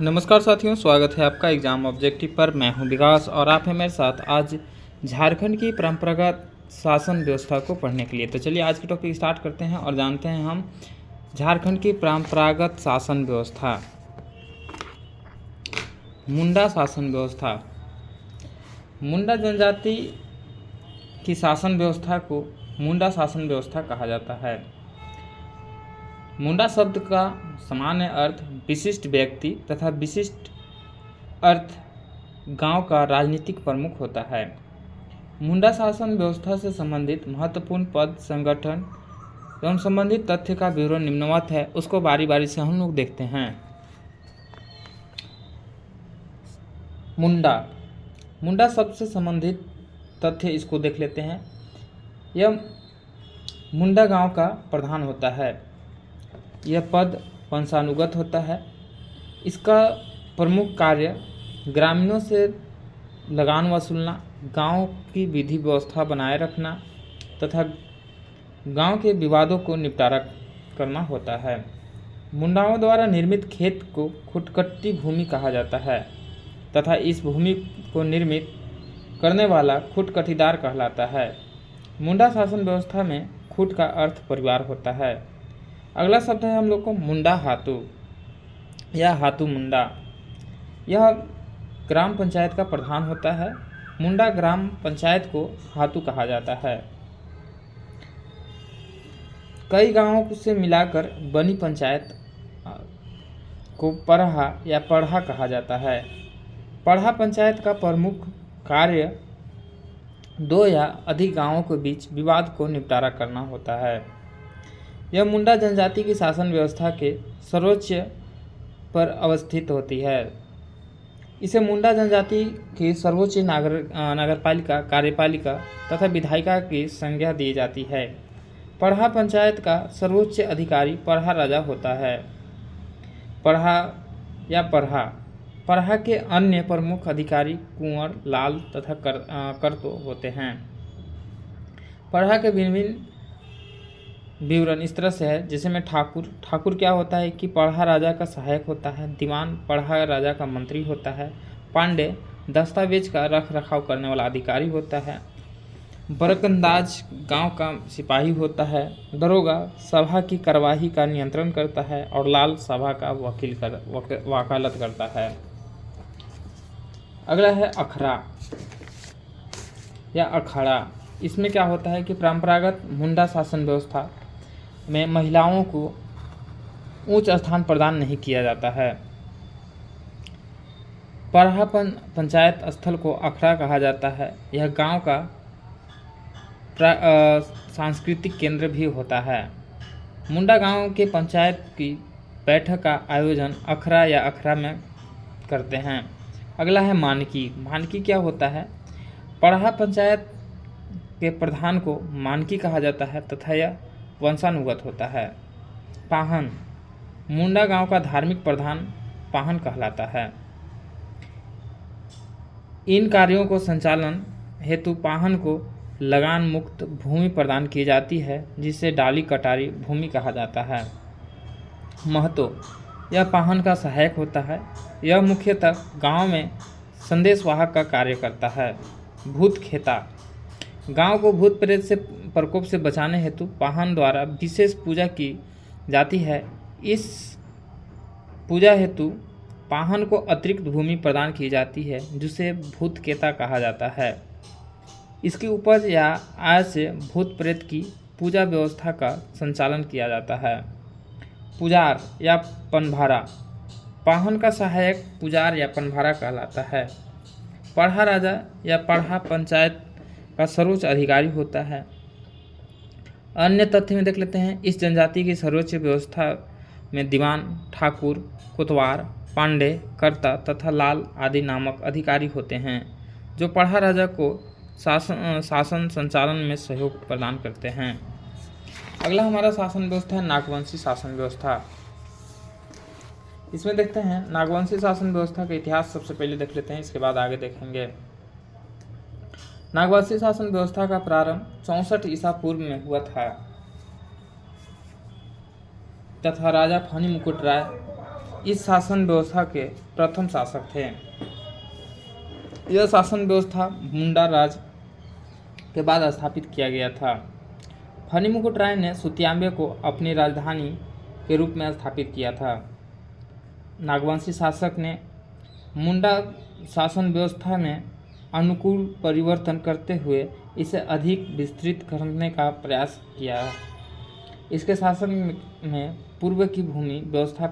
नमस्कार साथियों, स्वागत है आपका एग्जाम ऑब्जेक्टिव पर। मैं हूं विकास और आप हैं मेरे साथ आज झारखंड की परंपरागत शासन व्यवस्था को पढ़ने के लिए। तो चलिए आज की टॉपिक स्टार्ट करते हैं और जानते हैं हम झारखंड की परंपरागत शासन व्यवस्था। मुंडा शासन व्यवस्था। मुंडा जनजाति की शासन व्यवस्था को मुंडा शासन व्यवस्था कहा जाता है। मुंडा शब्द का सामान्य अर्थ विशिष्ट व्यक्ति तथा विशिष्ट अर्थ गांव का राजनीतिक प्रमुख होता है। मुंडा शासन व्यवस्था से संबंधित महत्वपूर्ण पद, संगठन एवं संबंधित तथ्य का विवरण निम्नवत है, उसको बारी बारी से हम लोग देखते हैं। मुंडा शब्द से संबंधित तथ्य इसको देख लेते हैं। यह मुंडा गांव का प्रधान होता है। यह पद वंशानुगत होता है। इसका प्रमुख कार्य ग्रामीणों से लगान वसूलना, गांव की विधि व्यवस्था बनाए रखना तथा गांव के विवादों को निपटारा करना होता है। मुंडाओं द्वारा निर्मित खेत को खुटकट्टी भूमि कहा जाता है तथा इस भूमि को निर्मित करने वाला खुटकटीदार कहलाता है। मुंडा शासन व्यवस्था में खुट का अर्थ परिवार होता है। अगला शब्द है हम लोग को मुंडा हातू या हातू मुंडा। यह ग्राम पंचायत का प्रधान होता है। मुंडा ग्राम पंचायत को हातू कहा जाता है। कई गांवों से मिलाकर बनी पंचायत को परहा या पढ़ा कहा जाता है। पढ़ा पंचायत का प्रमुख कार्य दो या अधिक गांवों के बीच विवाद को निपटारा करना होता है। यह मुंडा जनजाति की शासन व्यवस्था के सर्वोच्च पर अवस्थित होती है। इसे मुंडा जनजाति की सर्वोच्च नगरपालिका, कार्यपालिका तथा विधायिका की संज्ञा दी जाती है। पढ़ा पंचायत का सर्वोच्च अधिकारी पढ़ा राजा होता है। पढ़ा के अन्य प्रमुख अधिकारी कुंवर, लाल तथा करतो होते हैं। पढ़ा के भिन्न विवरण इस तरह से है, जैसे में ठाकुर क्या होता है कि पढ़ा राजा का सहायक होता है। दीवान पढ़ा राजा का मंत्री होता है। पांडे दस्तावेज का रख रखाव करने वाला अधिकारी होता है। बरकंदाज गांव का सिपाही होता है। दरोगा सभा की कार्यवाही का नियंत्रण करता है और लाल सभा का वकालत करता है। अगला है अखड़ा या अखाड़ा। इसमें क्या होता है कि परंपरागत मुंडा शासन व्यवस्था में महिलाओं को उच्च स्थान प्रदान नहीं किया जाता है। पढ़ा पंचायत स्थल को अखड़ा कहा जाता है। यह गांव का सांस्कृतिक केंद्र भी होता है। मुंडा गांव के पंचायत की बैठक का आयोजन अखड़ा या अखड़ा में करते हैं। अगला है मानकी। मानकी क्या होता है? पढ़ा पंचायत के प्रधान को मानकी कहा जाता है तथा यह वंशानुगत होता है। पाहन। मुंडा गांव का धार्मिक प्रधान पाहन कहलाता है। इन कार्यों को संचालन हेतु पाहन को लगान मुक्त भूमि प्रदान की जाती है, जिसे डाली कटारी भूमि कहा जाता है। महतो। यह पाहन का सहायक होता है। यह मुख्यतः गांव में संदेशवाहक का कार्य करता है। भूत खेता। गांव को भूत प्रेत से प्रकोप से बचाने हेतु पाहन द्वारा विशेष पूजा की जाती है। इस पूजा हेतु पाहन को अतिरिक्त भूमि प्रदान की जाती है, जिसे भूत केता कहा जाता है। इसकी उपज या आय से भूत प्रेत की पूजा व्यवस्था का संचालन किया जाता है। पुजार या पनभारा। पाहन का सहायक पुजार या पनभारा कहलाता है। पढ़ा राजा या पढ़ा पंचायत का सर्वोच्च अधिकारी होता है। अन्य तथ्य में देख लेते हैं। इस जनजाति की सर्वोच्च व्यवस्था में दीवान, ठाकुर, कोतवार, पांडे, कर्ता तथा लाल आदि नामक अधिकारी होते हैं, जो पढ़ा राजा को शासन संचालन में सहयोग प्रदान करते हैं। अगला हमारा शासन व्यवस्था है नागवंशी शासन व्यवस्था। इसमें देखते हैं नागवंशी शासन व्यवस्था का इतिहास सबसे पहले देख लेते हैं, इसके बाद आगे देखेंगे। नागवंशी शासन व्यवस्था का प्रारंभ 64 ईसा पूर्व में हुआ था तथा राजा फनी मुकुट राय इस शासन व्यवस्था के प्रथम शासक थे। यह शासन व्यवस्था मुंडा राज के बाद स्थापित किया गया था। फणिमुकुट राय ने सुतियांबे को अपनी राजधानी के रूप में स्थापित किया था। नागवंशी शासक ने मुंडा शासन व्यवस्था में अनुकूल परिवर्तन करते हुए इसे अधिक विस्तृत करने का प्रयास किया। इसके शासन में पूर्व की भूमि व्यवस्था,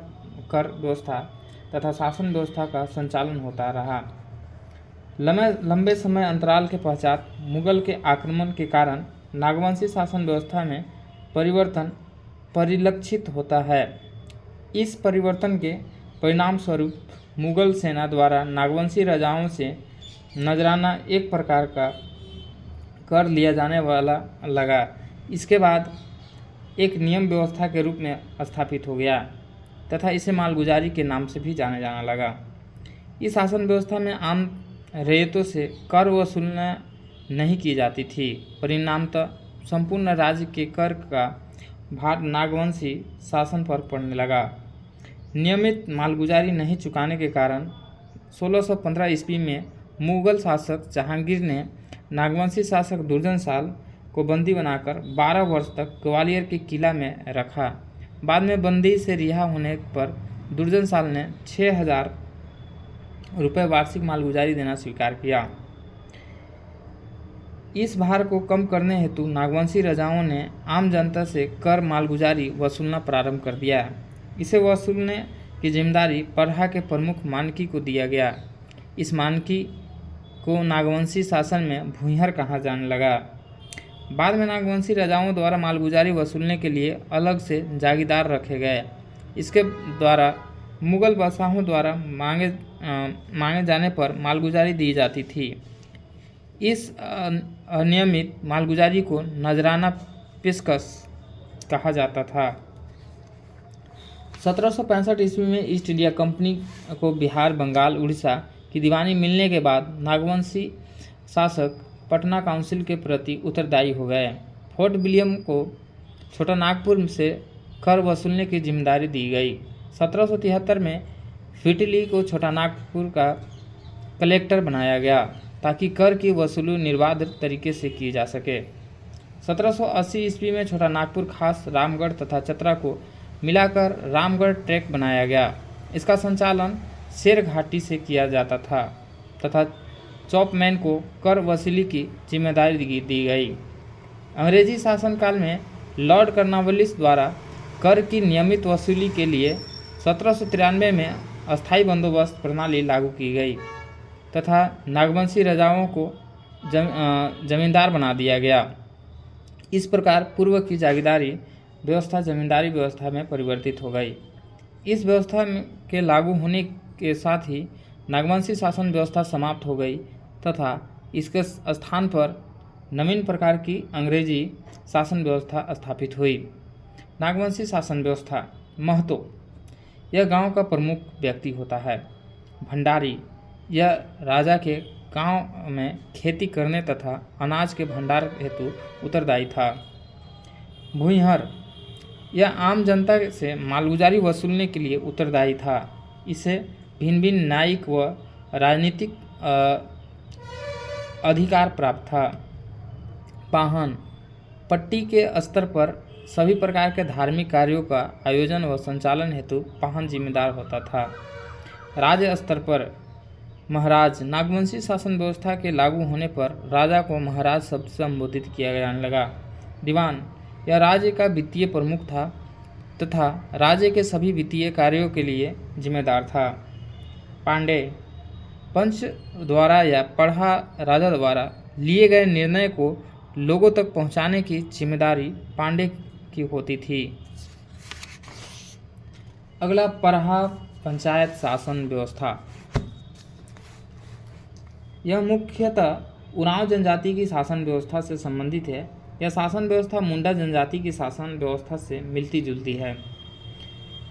कर व्यवस्था तथा शासन व्यवस्था का संचालन होता रहा। लंबे समय अंतराल के पश्चात मुगल के आक्रमण के कारण नागवंशी शासन व्यवस्था में परिवर्तन परिलक्षित होता है। इस परिवर्तन के परिणाम स्वरूप मुगल सेना द्वारा नागवंशी राजाओं से नजराना एक प्रकार का कर लिया जाने वाला लगा। इसके बाद एक नियम व्यवस्था के रूप में स्थापित हो गया तथा इसे मालगुजारी के नाम से भी जाना जाने लगा। इस शासन व्यवस्था में आम रैयतों से कर वसूलना नहीं की जाती थी। परिणामतः संपूर्ण राज्य के कर का भार नागवंशी शासन पर पड़ने लगा। नियमित मालगुजारी नहीं चुकाने के कारण 1615 ईस्वी में मुगल शासक जहांगीर ने नागवंशी शासक दुर्जनशाल को बंदी बनाकर 12 वर्ष तक ग्वालियर के किला में रखा। बाद में बंदी से रिहा होने पर दुर्जनशाल ने 6000 रुपये वार्षिक मालगुजारी देना स्वीकार किया। इस भार को कम करने हेतु नागवंशी राजाओं ने आम जनता से कर मालगुजारी वसूलना प्रारंभ कर दिया। इसे वसूलने की जिम्मेदारी परहा के प्रमुख मानकी को दिया गया। इस मानकी को नागवंशी शासन में भूंइहर कहा जाने लगा। बाद में नागवंशी राजाओं द्वारा मालगुजारी वसूलने के लिए अलग से जागीरदार रखे गए। इसके द्वारा मुगल बादशाहों द्वारा मांगे जाने पर मालगुजारी दी जाती थी। इस अनियमित मालगुजारी को नजराना पेशकश कहा जाता था। 1765 ईस्वी में ईस्ट इंडिया कंपनी को बिहार, बंगाल, उड़ीसा की दीवानी मिलने के बाद नागवंशी शासक पटना काउंसिल के प्रति उत्तरदायी हो गए। फोर्ट विलियम को छोटा नागपुर से कर वसूलने की जिम्मेदारी दी गई। 1773 में फिटली को छोटा नागपुर का कलेक्टर बनाया गया ताकि कर की वसूली निर्बाध तरीके से की जा सके। 1780 ईस्वी में छोटा नागपुर, खास रामगढ़ तथा चतरा को मिलाकर रामगढ़ ट्रैक बनाया गया। इसका संचालन शेर घाटी से किया जाता था तथा चॉपमैन को कर वसूली की जिम्मेदारी दी गई। अंग्रेजी शासनकाल में लॉर्ड कॉर्नवालिस द्वारा कर की नियमित वसूली के लिए 1793 में अस्थायी बंदोबस्त प्रणाली लागू की गई तथा नागवंशी राजाओं को जमींदार बना दिया गया। इस प्रकार पूर्व की जागीरदारी व्यवस्था जमींदारी व्यवस्था में परिवर्तित हो गई। इस व्यवस्था के लागू होने के साथ ही नागवंशी शासन व्यवस्था समाप्त हो गई तथा इसके स्थान पर नवीन प्रकार की अंग्रेजी शासन व्यवस्था स्थापित हुई। नागवंशी शासन व्यवस्था महतो, यह गांव का प्रमुख व्यक्ति होता है। भंडारी, यह राजा के गांव में खेती करने तथा अनाज के भंडार हेतु उत्तरदायी था। भूंइहर, यह आम जनता से मालगुजारी वसूलने के लिए उत्तरदायी था। इसे भिन्न भिन्न न्यायिक व राजनीतिक अधिकार प्राप्त था। पाहन, पट्टी के स्तर पर सभी प्रकार के धार्मिक कार्यों का आयोजन व संचालन हेतु पाहन जिम्मेदार होता था। राज्य स्तर पर महाराज, नागवंशी शासन व्यवस्था के लागू होने पर राजा को महाराज शब्द से संबोधित किया जाने लगा। दीवान, यह राज्य का वित्तीय प्रमुख था तथा राज्य के सभी वित्तीय कार्यों के लिए जिम्मेदार था। पांडे, पंच द्वारा या पढ़ा राजा द्वारा लिए गए निर्णय को लोगों तक पहुंचाने की जिम्मेदारी पांडे की होती थी। अगला पढ़ा पंचायत शासन व्यवस्था। यह मुख्यतः उरांव जनजाति की शासन व्यवस्था से संबंधित है। यह शासन व्यवस्था मुंडा जनजाति की शासन व्यवस्था से मिलती जुलती है।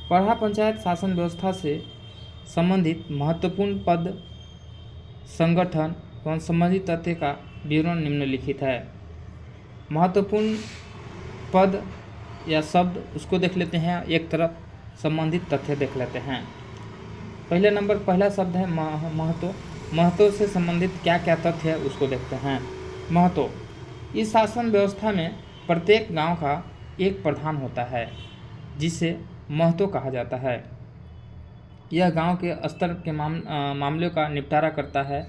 पढ़ा पंचायत शासन व्यवस्था से संबंधित महत्वपूर्ण पद, संगठन एवं संबंधित तथ्य का विवरण निम्नलिखित है। महत्वपूर्ण पद या शब्द उसको देख लेते हैं, एक तरफ संबंधित तथ्य देख लेते हैं। पहले नंबर पहला शब्द है महतो। महतो से संबंधित क्या क्या तथ्य है उसको देखते हैं। महतो, इस शासन व्यवस्था में प्रत्येक गांव का एक प्रधान होता है जिसे महतो कहा जाता है। यह गांव के स्तर के मामलों का निपटारा करता है।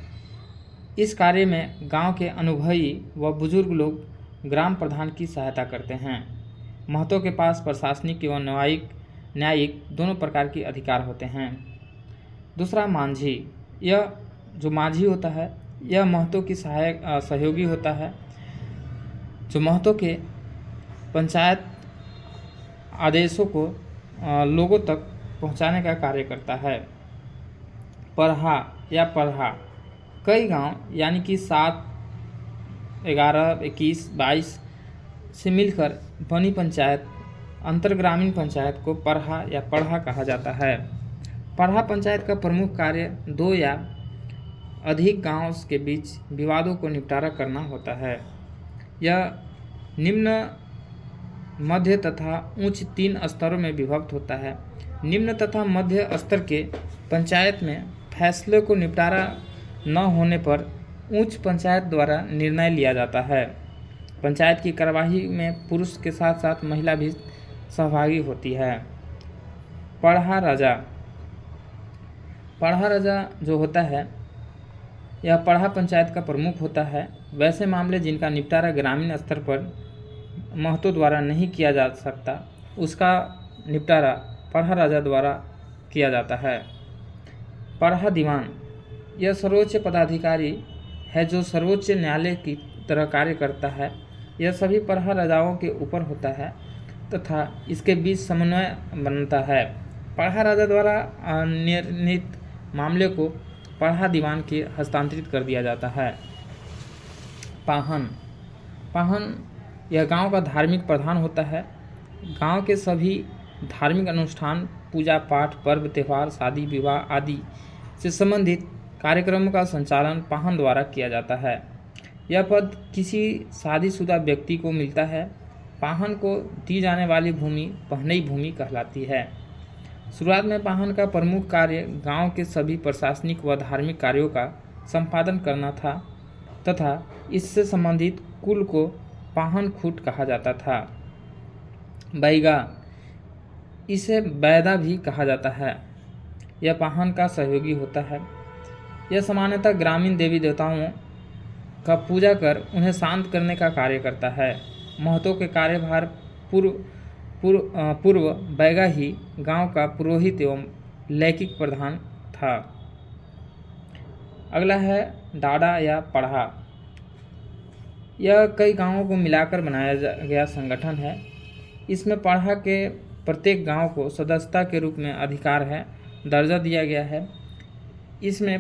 इस कार्य में गांव के अनुभवी व बुजुर्ग लोग ग्राम प्रधान की सहायता करते हैं। महतो के पास प्रशासनिक एवं न्यायिक दोनों प्रकार के अधिकार होते हैं। दूसरा, मांझी। यह जो मांझी होता है यह महतो की सहयोगी होता है, जो महतो के पंचायत आदेशों को लोगों तक पहुंचाने का कार्य करता है। परहा या परहा, कई गांव यानी कि 7, 11, 21, 22 से मिलकर बनी पंचायत अंतरग्रामीण पंचायत को परहा या पढ़ा कहा जाता है। पढ़ा पंचायत का प्रमुख कार्य 2 या अधिक गांवों के बीच विवादों को निपटारा करना होता है। यह निम्न, मध्य तथा उच्च 3 स्तरों में विभक्त होता है। निम्न तथा मध्य स्तर के पंचायत में फैसले को निपटारा न होने पर उच्च पंचायत द्वारा निर्णय लिया जाता है। पंचायत की कार्यवाही में पुरुष के साथ साथ महिला भी सहभागी होती है। पढ़ा राजा। पढ़ा राजा जो होता है यह पढ़ा पंचायत का प्रमुख होता है। वैसे मामले जिनका निपटारा ग्रामीण स्तर पर महतो द्वारा नहीं किया जा सकता उसका निपटारा पढ़ा राजा द्वारा किया जाता है। पढ़ा दीवान, यह सर्वोच्च पदाधिकारी है जो सर्वोच्च न्यायालय की तरह कार्य करता है। यह सभी पढ़ा राजाओं के ऊपर होता है तथा इसके बीच समन्वय बनता है। पढ़ा राजा द्वारा निर्णीत मामले को पढ़ा दीवान के हस्तांतरित कर दिया जाता है। पाहन। पाहन यह गांव का धार्मिक प्रधान होता है। गांव के सभी धार्मिक अनुष्ठान, पूजा पाठ, पर्व त्यौहार, शादी विवाह आदि से संबंधित कार्यक्रमों का संचालन पाहन द्वारा किया जाता है। यह पद किसी शादीशुदा व्यक्ति को मिलता है। पाहन को दी जाने वाली भूमि पहनई भूमि कहलाती है। शुरुआत में पाहन का प्रमुख कार्य गांव के सभी प्रशासनिक व धार्मिक कार्यों का संपादन करना था तथा इससे संबंधित कुल को पाहन खूट कहा जाता था। बैगा, इसे बैदा भी कहा जाता है। यह पाहन का सहयोगी होता है। यह सामान्यतः ग्रामीण देवी देवताओं का पूजा कर उन्हें शांत करने का कार्य करता है। महतो के कार्यभार पूर्व बैगा ही गांव का पुरोहित एवं लैकिक प्रधान था। अगला है डाडा या पढ़ा। यह कई गांवों को मिलाकर बनाया गया संगठन है। इसमें पढ़ा के प्रत्येक गांव को सदस्यता के रूप में अधिकार है, दर्जा दिया गया है। इसमें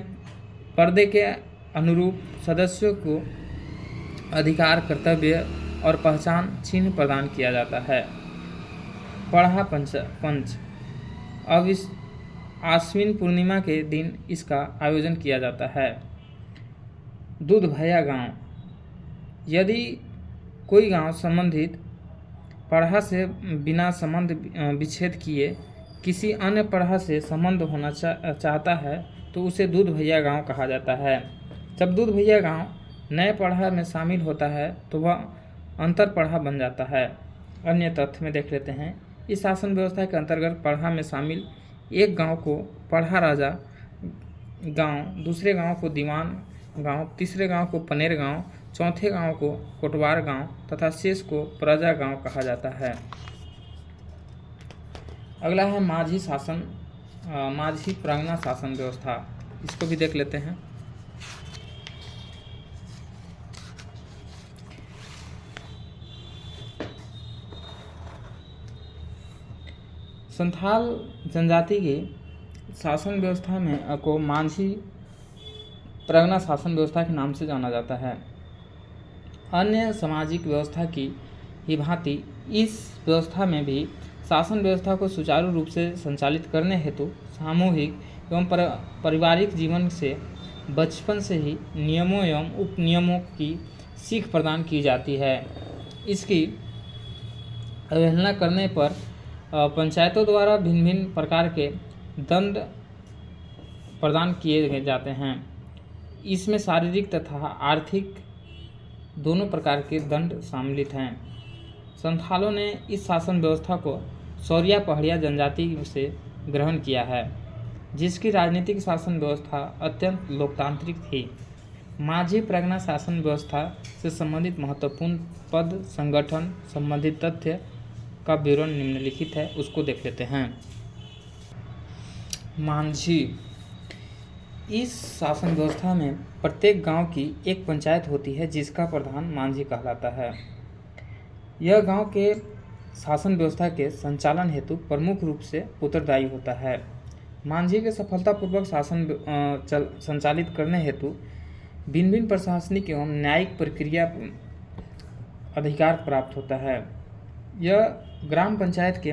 पर्दे के अनुरूप सदस्यों को अधिकार, कर्तव्य और पहचान चिन्ह प्रदान किया जाता है। पढ़ा पंच। अब इस आश्विन पूर्णिमा के दिन इसका आयोजन किया जाता है। दूध भैया गांव। यदि कोई गांव संबंधित पढ़ा से बिना संबंध विच्छेद किए किसी अन्य पढ़ा से संबंध होना चाहता है तो उसे दूध भैया गांव कहा जाता है। जब दूध भैया गांव नए पढ़ा में शामिल होता है तो वह अंतर पढ़ा बन जाता है। अन्य तथ्य में देख लेते हैं। इस शासन व्यवस्था के अंतर्गत पढ़ा में शामिल एक गांव को पढ़ा राजा गांव, दूसरे गांव को दीवान गांव, तीसरे गांव को पनेर गांव, चौथे गांव को कोटवार गांव तथा शेष को प्रजा गांव कहा जाता है। अगला है माझी शासन, माझी प्रांगणा शासन व्यवस्था। इसको भी देख लेते हैं। संथाल जनजाति की शासन व्यवस्था में को माझी प्रांगणा शासन व्यवस्था के नाम से जाना जाता है। अन्य सामाजिक व्यवस्था की ही भांति इस व्यवस्था में भी शासन व्यवस्था को सुचारू रूप से संचालित करने हेतु सामूहिक एवं पारिवारिक जीवन से बचपन से ही नियमों एवं उपनियमों की सीख प्रदान की जाती है। इसकी अवहेलना करने पर पंचायतों द्वारा भिन्न भिन्न प्रकार के दंड प्रदान किए जाते हैं। इसमें शारीरिक तथा आर्थिक दोनों प्रकार के दंड सम्मिलित हैं। संथालों ने इस शासन व्यवस्था को सौरिया पहाड़िया जनजाति से ग्रहण किया है, जिसकी राजनीतिक शासन व्यवस्था अत्यंत लोकतांत्रिक थी। माझी परगना शासन व्यवस्था से संबंधित महत्वपूर्ण पद संगठन संबंधित तथ्य का विवरण निम्नलिखित है, उसको देख लेते हैं। मांझी। इस शासन व्यवस्था में प्रत्येक गांव की एक पंचायत होती है, जिसका प्रधान मांझी कहलाता है। यह गांव के शासन व्यवस्था के संचालन हेतु प्रमुख रूप से उत्तरदायी होता है। मांझी के सफलतापूर्वक शासन संचालित करने हेतु भिन्न भिन्न प्रशासनिक एवं न्यायिक प्रक्रिया अधिकार प्राप्त होता है। यह ग्राम पंचायत के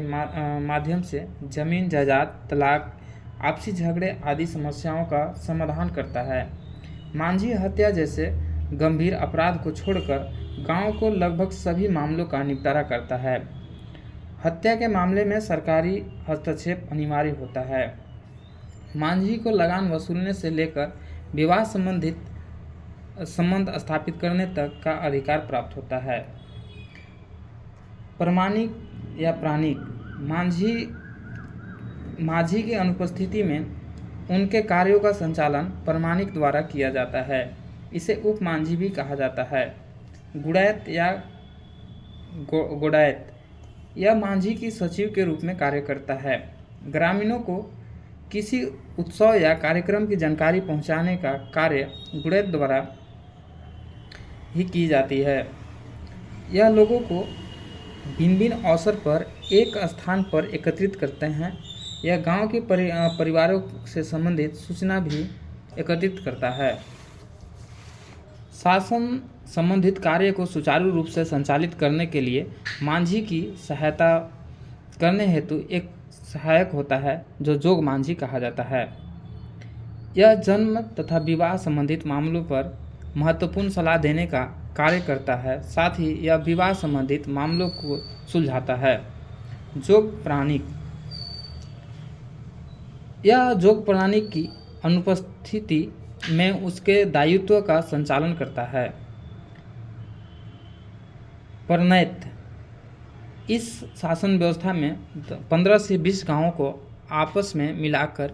माध्यम से जमीन जायदाद, तलाक, आपसी झगड़े आदि समस्याओं का समाधान करता है। मांझी हत्या जैसे गंभीर अपराध को छोड़कर गांव को लगभग सभी मामलों का निपटारा करता है। हत्या के मामले में सरकारी हस्तक्षेप अनिवार्य होता है। मांझी को लगान वसूलने से लेकर विवाह संबंध स्थापित करने तक का अधिकार प्राप्त होता है। प्रमाणिक या प्राणिक। माझी की अनुपस्थिति में उनके कार्यों का संचालन प्रमाणिक द्वारा किया जाता है। इसे उप मांझी भी कहा जाता है। गुड़ैत या गोड़ैत। यह मांझी की सचिव के रूप में कार्य करता है। ग्रामीणों को किसी उत्सव या कार्यक्रम की जानकारी पहुंचाने का कार्य गुड़ैत द्वारा ही की जाती है। यह लोगों को भिन्न भिन्न अवसर पर एक स्थान पर एकत्रित करते हैं। यह गांव के परिवारों से संबंधित सूचना भी एकत्रित करता है। शासन संबंधित कार्य को सुचारू रूप से संचालित करने के लिए मांझी की सहायता करने हेतु एक सहायक होता है, जो जोग मांझी कहा जाता है। यह जन्म तथा विवाह संबंधित मामलों पर महत्वपूर्ण सलाह देने का कार्य करता है। साथ ही यह विवाह संबंधित मामलों को सुलझाता है। जोग प्राणिक। यह जोग प्राणिक की अनुपस्थिति में उसके दायित्व का संचालन करता है। परनैत। इस शासन व्यवस्था में 15 से 20 गांवों को आपस में मिलाकर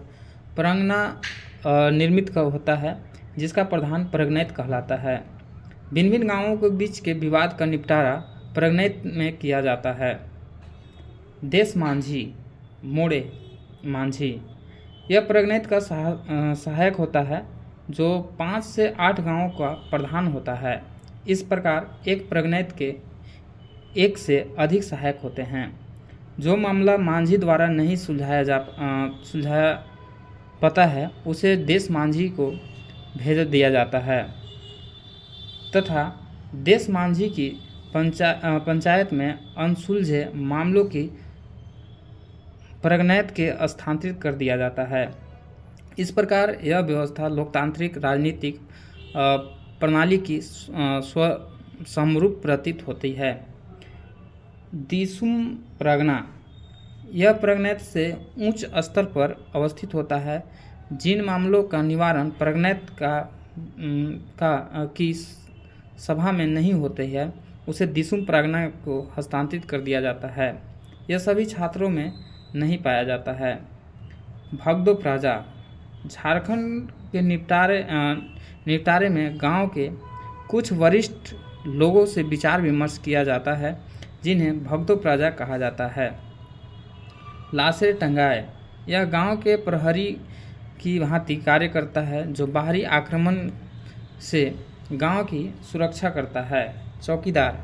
परगना निर्मित होता है, जिसका प्रधान परगनैत कहलाता है। भिन्न भिन्न गांवों के बीच के विवाद का निपटारा परगनैत में किया जाता है। देश मांझी, मोड़े मांझी। यह परगनैत का सहायक होता है, जो 5 से 8 गांवों का प्रधान होता है। इस प्रकार एक परगनैत के 1 से अधिक सहायक होते हैं। जो मामला मांझी द्वारा नहीं सुलझाया पता है, उसे देश मांझी को भेज दिया जाता है तथा देश मांझी की पंचायत में अनसुलझे मामलों की परगनैत के स्थानांतरित कर दिया जाता है। इस प्रकार यह व्यवस्था लोकतांत्रिक राजनीतिक प्रणाली की समरूप प्रतीत होती है। दिसुम परगना। यह परगनैत से उच्च स्तर पर अवस्थित होता है। जिन मामलों का निवारण परगनैत की सभा में नहीं होते हैं, उसे दिसुम परगना को हस्तांतरित कर दिया जाता है। यह सभी छात्रों में नहीं पाया जाता है। भगदो प्रजा। झारखंड के निपटारे में गांव के कुछ वरिष्ठ लोगों से विचार विमर्श किया जाता है, जिन्हें भगदो प्रजा कहा जाता है। लाशें टंगाए। यह गांव के प्रहरी की भांति कार्य करता है, जो बाहरी आक्रमण से गांव की सुरक्षा करता है। चौकीदार।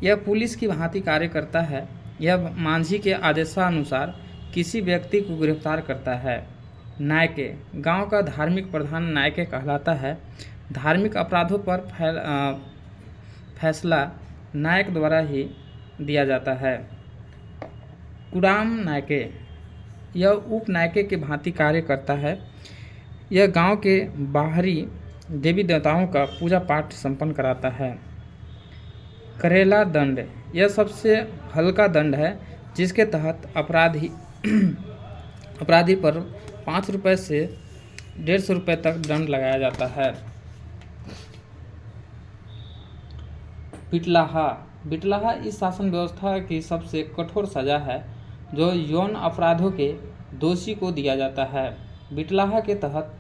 यह पुलिस की भांति कार्य करता है। यह मांझी के आदेशानुसार किसी व्यक्ति को गिरफ्तार करता है। नायके। गांव का धार्मिक प्रधान नायके कहलाता है। धार्मिक अपराधों पर फैसला नायक द्वारा ही दिया जाता है। कुडाम नायके। यह उप नायके की भांति कार्य करता है। यह गांव के बाहरी देवी देवताओं का पूजा पाठ संपन्न कराता है। करेला दंड। यह सबसे हल्का दंड है, जिसके तहत अपराधी पर 5 रुपये से ₹150 तक दंड लगाया जाता है। बिटलाहा। बिटलाहा इस शासन व्यवस्था की सबसे कठोर सजा है जो यौन अपराधों के दोषी को दिया जाता है। बिटलाहा के तहत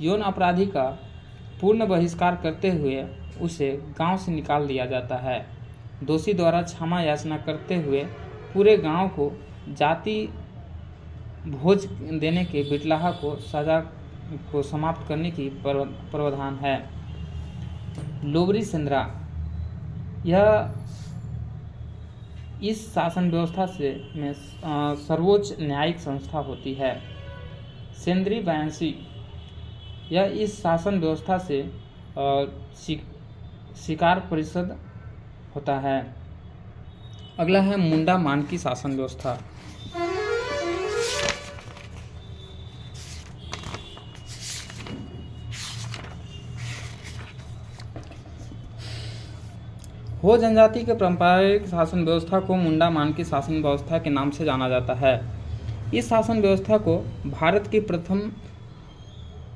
यौन अपराधी का पूर्ण बहिष्कार करते हुए उसे गांव से निकाल दिया जाता है। दोषी द्वारा क्षमा याचना करते हुए पूरे गांव को जाति भोज देने के बिटलाहा को सजा को समाप्त करने की प्रावधान है। लोबरी सेंद्रा। यह इस शासन व्यवस्था में सर्वोच्च न्यायिक संस्था होती है। सेंद्री बयासी। यह इस शासन व्यवस्था से शिकार परिषद होता है। अगला है मुंडा मानकी शासन व्यवस्था। हो जनजाति के पारंपरिक शासन व्यवस्था को मुंडा मानकी शासन व्यवस्था के नाम से जाना जाता है। इस शासन व्यवस्था को भारत की प्रथम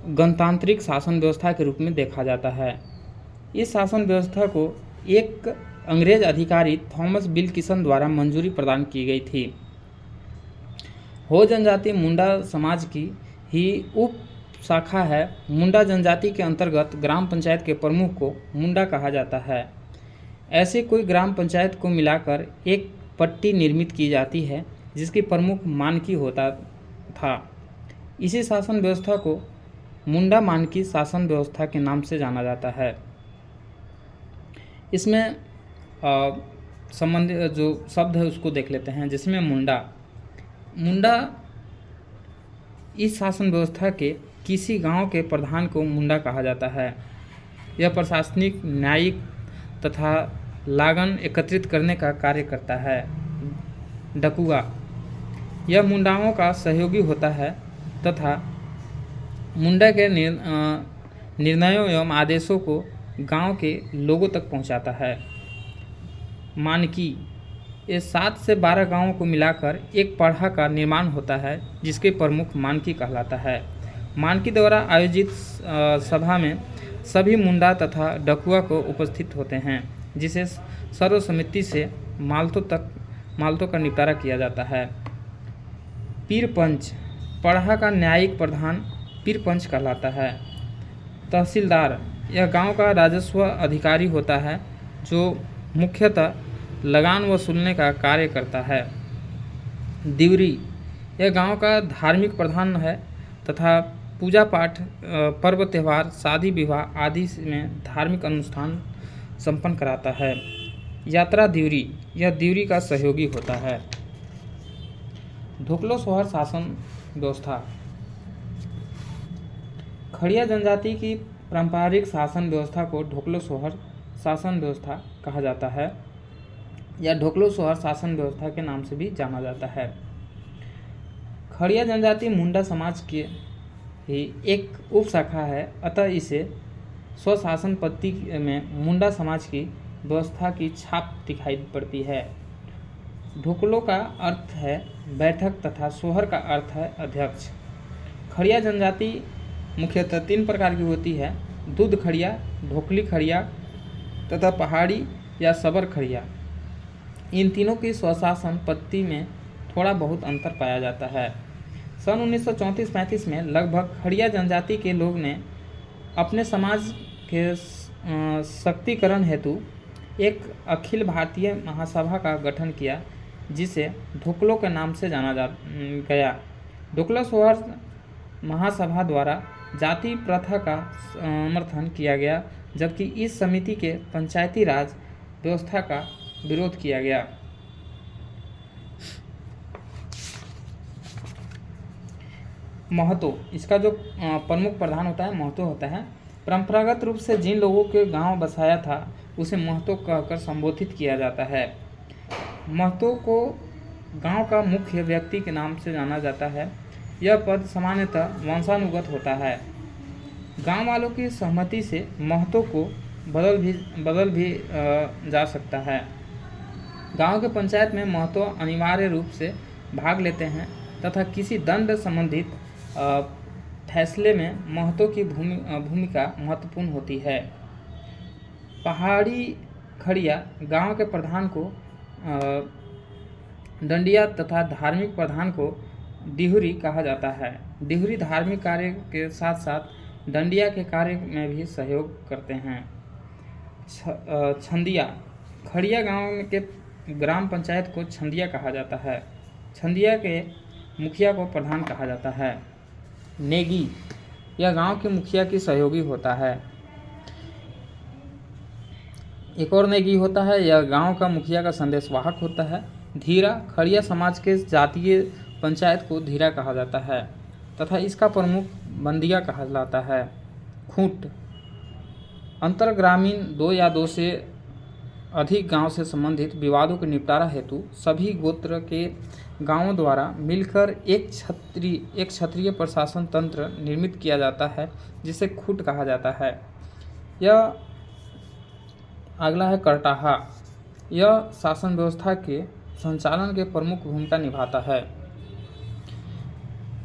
गणतांत्रिक शासन व्यवस्था के रूप में देखा जाता है। इस शासन व्यवस्था को एक अंग्रेज अधिकारी थॉमस विल्किसन द्वारा मंजूरी प्रदान की गई थी। हो जनजाति मुंडा समाज की ही उप शाखा है। मुंडा जनजाति के अंतर्गत ग्राम पंचायत के प्रमुख को मुंडा कहा जाता है। ऐसे कोई ग्राम पंचायत को मिलाकर एक पट्टी निर्मित की जाती है जिसकी प्रमुख मानकी होता था। इसी शासन व्यवस्था को मुंडा मानकी शासन व्यवस्था के नाम से जाना जाता है। इसमें संबंधित जो शब्द है उसको देख लेते हैं, जिसमें मुंडा इस शासन व्यवस्था के किसी गांव के प्रधान को मुंडा कहा जाता है। यह प्रशासनिक, न्यायिक तथा लागन एकत्रित करने का कार्य करता है। डकुआ। यह मुंडाओं का सहयोगी होता है तथा मुंडा के निर्णयों एवं आदेशों को गांव के लोगों तक पहुंचाता है। मानकी। ये 7 से 12 गांवों को मिलाकर एक पढ़ा का निर्माण होता है जिसके प्रमुख मानकी कहलाता है। मानकी द्वारा आयोजित सभा में सभी मुंडा तथा डकुआ को उपस्थित होते हैं, जिसे सर्वसम्मति से मालतों का निपटारा किया जाता है। पीर पंच। पढ़ा का न्यायिक प्रधान पीर पंच कहलाता है। तहसीलदार। यह गांव का राजस्व अधिकारी होता है जो मुख्यतः लगान वसूलने का कार्य करता है। दिवरी। यह गांव का धार्मिक प्रधान है तथा पूजा पाठ, पर्व त्यौहार, शादी विवाह आदि में धार्मिक अनुष्ठान संपन्न कराता है। यात्रा दिवरी। यह दिवरी का सहयोगी होता है। ढोकलो सोहर शासन व्यवस्था। खड़िया जनजाति की पारंपरिक शासन व्यवस्था को ढोकलो सोहर शासन व्यवस्था कहा जाता है या ढोकलो सोहर शासन व्यवस्था के नाम से भी जाना जाता है। खड़िया जनजाति मुंडा समाज की ही एक उप शाखा है, अतः इसे स्वशासन पद्धति में मुंडा समाज की व्यवस्था की छाप दिखाई पड़ती है। ढोकलो का अर्थ है बैठक तथा सोहर का अर्थ है अध्यक्ष। खड़िया जनजाति मुख्यतः 3 प्रकार की होती है: दूध खड़िया, ढोकली खड़िया तथा पहाड़ी या सबर खड़िया। इन तीनों की स्वशासन पद्धति में थोड़ा बहुत अंतर पाया जाता है। सन 1934-35 में लगभग खड़िया जनजाति के लोग ने अपने समाज के सशक्तिकरण हेतु एक अखिल भारतीय महासभा का गठन किया, जिसे ढोकलो के नाम से जाना गया। ढोकलो सोहर महासभा द्वारा जाति प्रथा का समर्थन किया गया, जबकि इस समिति के पंचायती राज व्यवस्था का विरोध किया गया। महतो। इसका जो प्रमुख प्रधान होता है महतो होता है। परंपरागत रूप से जिन लोगों के गांव बसाया था उसे महतो कहकर संबोधित किया जाता है। महतो को गांव का मुख्य व्यक्ति के नाम से जाना जाता है। यह पद सामान्यतः वंशानुगत होता है। गांव वालों की सहमति से महतो को बदल भी जा सकता है। गांव के पंचायत में महतो अनिवार्य रूप से भाग लेते हैं तथा किसी दंड संबंधित फैसले में महतों की भूमिका महत्वपूर्ण होती है। पहाड़ी खड़िया गांव के प्रधान को दंडिया तथा धार्मिक प्रधान को डिहुरी कहा जाता है। डिहुरी धार्मिक कार्य के साथ साथ दंडिया के कार्य में भी सहयोग करते हैं। छंदिया खड़िया गांव के ग्राम पंचायत को छंदिया कहा जाता है। छंदिया के मुखिया को प्रधान कहा जाता है। नेगी यह गांव के मुखिया की सहयोगी होता है। एक और नेगी होता है, यह गांव का मुखिया का संदेशवाहक होता है। धीरा खड़िया समाज के जातीय पंचायत को धीरा कहा जाता है तथा इसका प्रमुख बंदिया कहा जाता है। खूंट अंतरग्रामीण 2 या 2 से अधिक गांव से संबंधित विवादों के निपटारा हेतु सभी गोत्र के गांवों द्वारा मिलकर एक क्षत्रिय प्रशासन तंत्र निर्मित किया जाता है जिसे खूंट कहा जाता है। यह अगला है करटाहा। यह शासन व्यवस्था के संचालन के प्रमुख भूमिका निभाता है।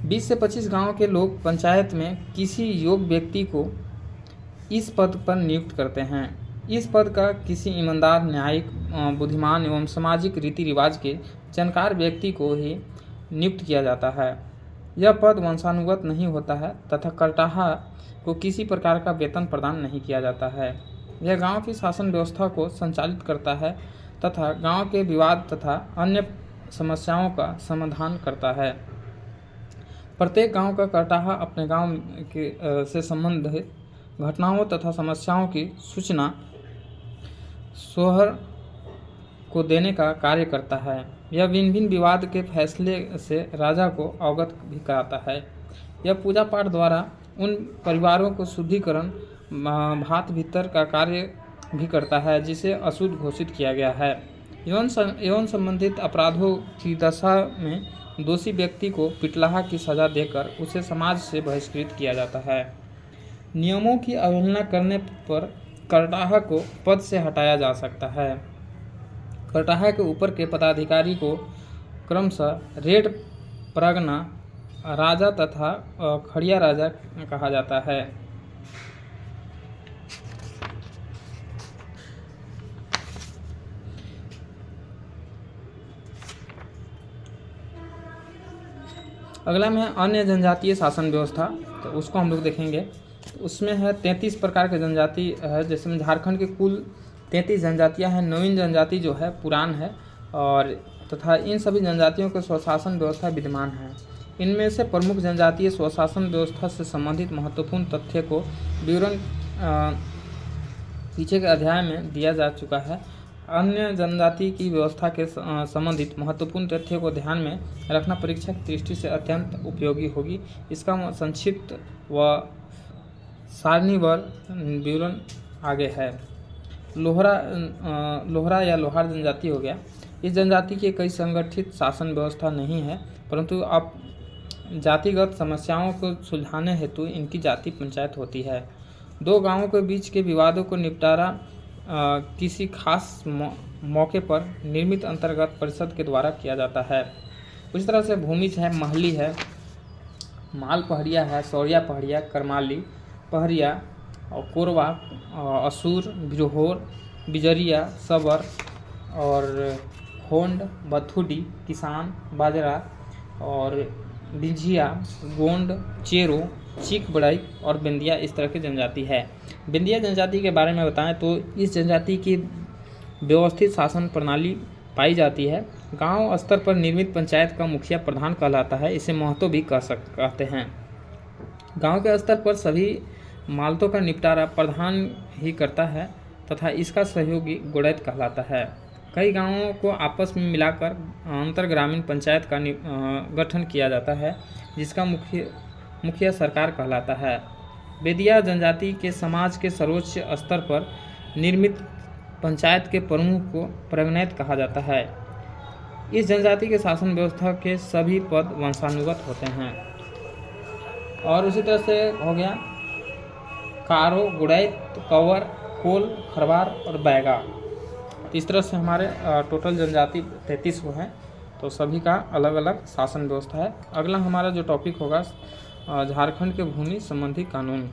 20 से 25 गांव के लोग पंचायत में किसी योग्य व्यक्ति को इस पद पर नियुक्त करते हैं। इस पद का किसी ईमानदार, न्यायिक, बुद्धिमान एवं सामाजिक रीति रिवाज के जानकार व्यक्ति को ही नियुक्त किया जाता है। यह पद वंशानुगत नहीं होता है तथा करटाहा को किसी प्रकार का वेतन प्रदान नहीं किया जाता है। यह गांव की शासन व्यवस्था को संचालित करता है तथा गांव के विवाद तथा अन्य समस्याओं का समाधान करता है। प्रत्येक गांव का करटाहा अपने गांव के से संबंधित घटनाओं तथा समस्याओं की सूचना सोहर को देने का कार्य करता है। यह भिन्न भिन्न विवाद के फैसले से राजा को अवगत भी कराता है। यह पूजा पाठ द्वारा उन परिवारों को शुद्धिकरण भात भीतर का कार्य भी करता है जिसे अशुद्ध घोषित किया गया है। यौन संबंधित अपराधों की दशा में दोषी व्यक्ति को पिटलाहा की सजा देकर उसे समाज से बहिष्कृत किया जाता है। नियमों की अवहेलना करने पर करटाहा को पद से हटाया जा सकता है। करटाहा के ऊपर के पदाधिकारी को क्रमशः रेड परगना राजा तथा खड़िया राजा कहा जाता है। अगला में अन्य जनजातीय शासन व्यवस्था, तो उसको हम लोग देखेंगे। उसमें है 33 प्रकार के जनजाति है, जैसे झारखंड के कुल 33 जनजातियां हैं। नवीन जनजाति जो है पुरान है और तथा इन सभी जनजातियों के स्वशासन व्यवस्था विद्यमान है। इनमें से प्रमुख जनजातीय स्वशासन व्यवस्था से संबंधित महत्वपूर्ण तथ्य को विवरण पीछे के अध्याय में दिया जा चुका है। अन्य जनजाति की व्यवस्था के संबंधित महत्वपूर्ण तथ्यों को ध्यान में रखना परीक्षा की दृष्टि से अत्यंत उपयोगी होगी। इसका संक्षिप्त व सारणीबद्ध विवरण आगे है। लोहरा या लोहार जनजाति हो गया। इस जनजाति की कई संगठित शासन व्यवस्था नहीं है, परंतु अब जातिगत समस्याओं को सुलझाने हेतु इनकी जाति पंचायत होती है। 2 गांवों के बीच के विवादों को निपटारा किसी खास मौके पर निर्मित अंतर्गत परिषद के द्वारा किया जाता है। उस तरह से भूमिज है, महली है, माल पहड़िया है, सौरिया पहड़िया, करमाली पहड़िया और कोरवा, असुर, बिरहोर, बिजरिया, सबर और खोंड, बथुडी, किसान, बाजरा और बिंझिया, गोंड, चेरो, चीक बड़ाई और बिंदिया इस तरह की जनजाति है। बिंदिया जनजाति के बारे में बताएं तो इस जनजाति की व्यवस्थित शासन प्रणाली पाई जाती है। गांव स्तर पर निर्मित पंचायत का मुखिया प्रधान कहलाता है। इसे महतो भी कहते हैं। गांव के स्तर पर सभी मालतों का निपटारा प्रधान ही करता है तथा इसका सहयोगी गोड़ैत कहलाता है। कई गांवों को आपस में मिलाकर अंतर ग्रामीण पंचायत का गठन किया जाता है जिसका मुखिया सरकार कहलाता है। बेदिया जनजाति के समाज के सर्वोच्च स्तर पर निर्मित पंचायत के प्रमुख को प्रगणैत कहा जाता है। इस जनजाति के शासन व्यवस्था के सभी पद वंशानुगत होते हैं। और उसी तरह से हो गया कारो, गुड़ैत, कंवर, कोल, खरवार और बैगा। तो इस तरह से हमारे टोटल जनजाति 33 हैं, तो सभी का अलग अलग शासन व्यवस्था है। अगला हमारा जो टॉपिक होगा झारखंड के भूमि संबंधी कानून।